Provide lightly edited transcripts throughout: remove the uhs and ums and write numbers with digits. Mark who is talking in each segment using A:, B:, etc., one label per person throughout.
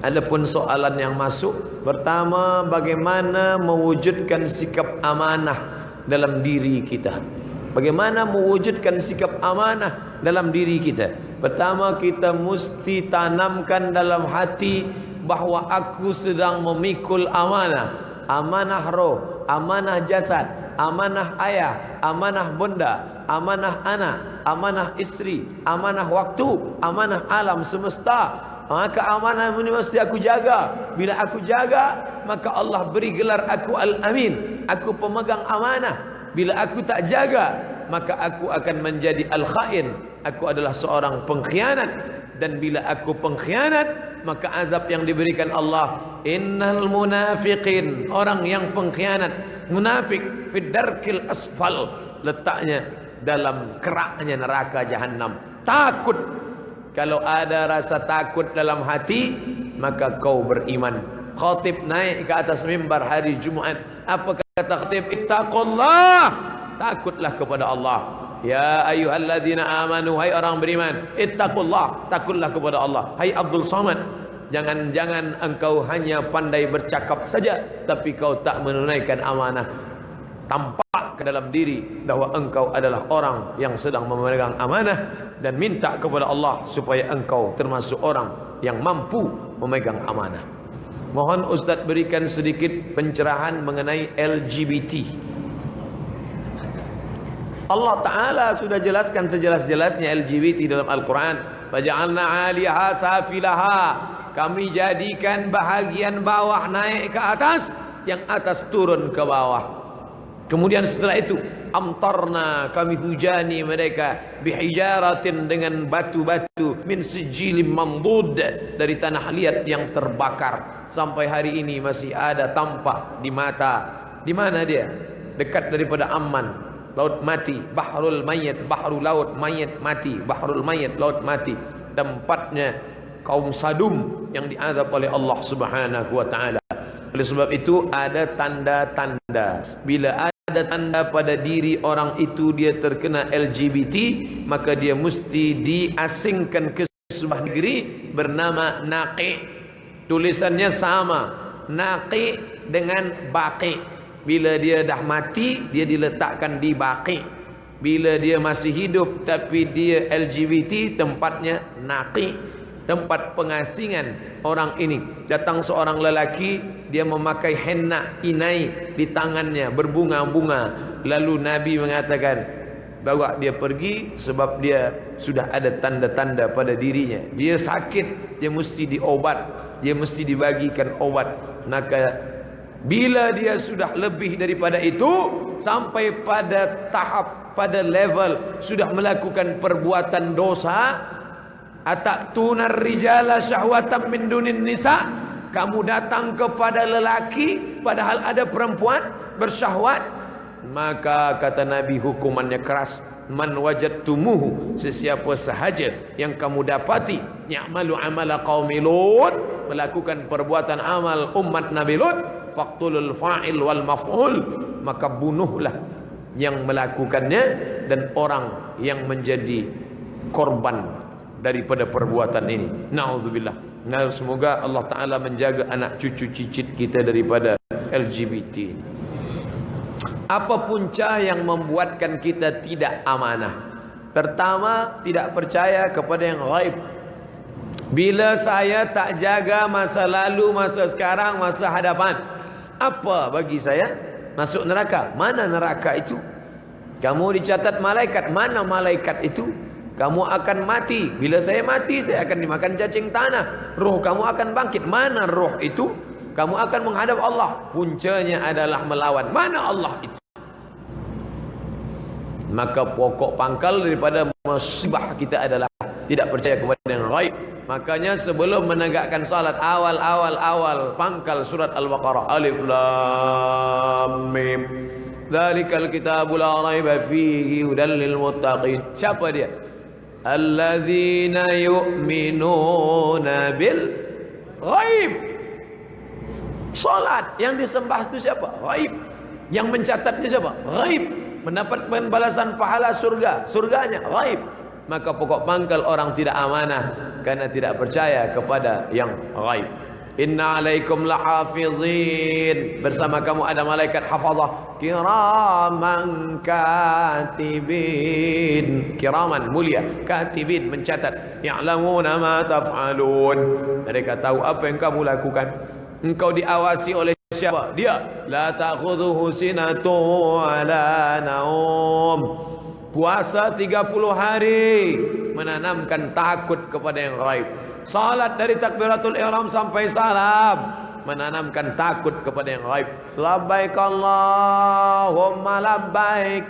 A: Adapun soalan yang masuk, pertama, bagaimana mewujudkan sikap amanah dalam diri kita? Bagaimana mewujudkan sikap amanah dalam diri kita? Pertama, kita mesti tanamkan dalam hati bahawa aku sedang memikul amanah. Amanah roh, amanah jasad, amanah ayah, amanah bunda, amanah anak, amanah istri, amanah waktu, amanah alam semesta. Maka amanah ini mesti aku jaga. Bila aku jaga, maka Allah beri gelar aku Al-Amin. Aku pemegang amanah. Bila aku tak jaga, maka aku akan menjadi Al-Khain. Aku adalah seorang pengkhianat. Dan bila aku pengkhianat, maka azab yang diberikan Allah, innal munafiqin, orang yang pengkhianat, munafik fid darkil asfal, letaknya dalam keraknya neraka jahanam. Takut. Kalau ada rasa takut dalam hati, maka kau beriman. Khatib naik ke atas mimbar hari Jumaat. Apa kata khatib? Ittaqullah. Takutlah kepada Allah. Ya ayyuhalladzina amanu, hai orang beriman, ittaqullah, takutlah kepada Allah. Hai Abdul Samad, jangan-jangan engkau hanya pandai bercakap saja, tapi kau tak menunaikan amanah. Tampak ke dalam diri bahawa engkau adalah orang yang sedang memegang amanah, dan minta kepada Allah supaya engkau termasuk orang yang mampu memegang amanah. Mohon Ustaz berikan sedikit pencerahan mengenai LGBT. Allah Ta'ala sudah jelaskan sejelas-jelasnya LGBT dalam Al-Quran. Faja'alna 'aliyaha safilaha. Kami jadikan bahagian bawah naik ke atas, yang atas turun ke bawah. Kemudian setelah itu, amtarna, kami hujani mereka, bihijaratin, dengan batu-batu, min sijilim mamdud, dari tanah liat yang terbakar. Sampai hari ini masih ada tampak di mata. Di mana dia? Dekat daripada Amman. Laut mati, bahrul mayit, bahru laut mayit mati, bahrul mayit, laut mati. Tempatnya kaum Sadum yang diazab oleh Allah Subhanahu wa taala. Oleh sebab itu ada tanda-tanda. Bila ada tanda pada diri orang itu dia terkena LGBT, maka dia mesti diasingkan ke sebuah negeri bernama Naqi. Tulisannya sama, Naqi dengan Baqi. Bila dia dah mati, dia diletakkan di Baqi. Bila dia masih hidup tapi dia LGBT, tempatnya Naqi, tempat pengasingan orang ini. Datang seorang lelaki, dia memakai henna inai di tangannya, berbunga-bunga. Lalu Nabi mengatakan, bawa dia pergi, sebab dia sudah ada tanda-tanda pada dirinya. Dia sakit, dia mesti diobat, dia mesti dibagikan obat. Maka bila dia sudah lebih daripada itu, sampai pada tahap, pada level sudah melakukan perbuatan dosa, atatunar rijala syahwatan min dunin nisa, kamu datang kepada lelaki padahal ada perempuan bersyahwat, maka kata Nabi hukumannya keras. Man wajadtumuhu, sesiapa sahaja yang kamu dapati ya'malu amala qaumi Lut, melakukan perbuatan amal umat Nabi Lut, faqtulul fa'il wal maf'ul, maka bunuhlah yang melakukannya dan orang yang menjadi korban daripada perbuatan ini. Na'udzubillah. Nah, semoga Allah Ta'ala menjaga anak cucu cicit kita daripada LGBT. Apa punca yang membuatkan kita tidak amanah? Pertama, tidak percaya kepada yang ghaib. Bila saya tak jaga masa lalu, masa sekarang, masa hadapan, apa bagi saya? Masuk neraka. Mana neraka itu? Kamu dicatat malaikat. Mana malaikat itu? Kamu akan mati. Bila saya mati, saya akan dimakan cacing tanah. Roh kamu akan bangkit. Mana roh itu? Kamu akan menghadap Allah. Puncanya adalah melawan. Mana Allah itu? Maka pokok pangkal daripada musibah kita adalah tidak percaya kepada yang ghaib. Makanya sebelum menegakkan salat, awal pangkal surat Al-Baqarah, Alif Lam Mim, dzalikal kitabu la raiba fihi hudal lil muttaqin. Siapa dia? Alladzina yu'minuna bil ghaib. Salat yang disembah itu siapa? Ghaib. Yang mencatatnya siapa? Ghaib. Mendapatkan balasan pahala surga, surganya ghaib. Maka pokok pangkal orang tidak amanah karena tidak percaya kepada yang ghaib. Inna alaikum lahafizin. Bersama kamu ada malaikat hafazah. Kiraman katibin. Kiraman, mulia. Katibin, mencatat. Ya'lamuna ma taf'alun. Mereka tahu apa yang kamu lakukan. Engkau diawasi oleh siapa? Dia. La ta'khudhuhu sinatu ala naum. Puasa 30 hari menanamkan takut kepada yang gaib. Salat dari takbiratul ihram sampai salam menanamkan takut kepada yang gaib. Labbaik Allahumma labbaik.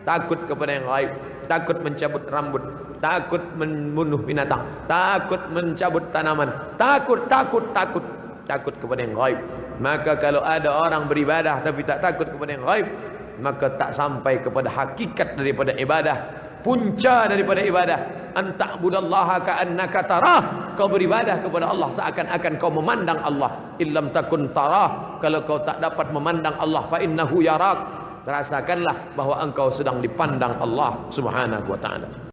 A: Takut kepada yang gaib. Takut mencabut rambut. Takut membunuh binatang. Takut mencabut tanaman. Takut kepada yang gaib. Maka kalau ada orang beribadah tapi tak takut kepada yang gaib, maka tak sampai kepada hakikat daripada ibadah. Punca daripada ibadah, anta'budallaha ka'annaka tarah. Kau beribadah kepada Allah seakan-akan kau memandang Allah. Illam takun tarah, kalau kau tak dapat memandang Allah, fa innahu yarak. Rasakanlah bahwa engkau sedang dipandang Allah Subhanahu wa ta'ala.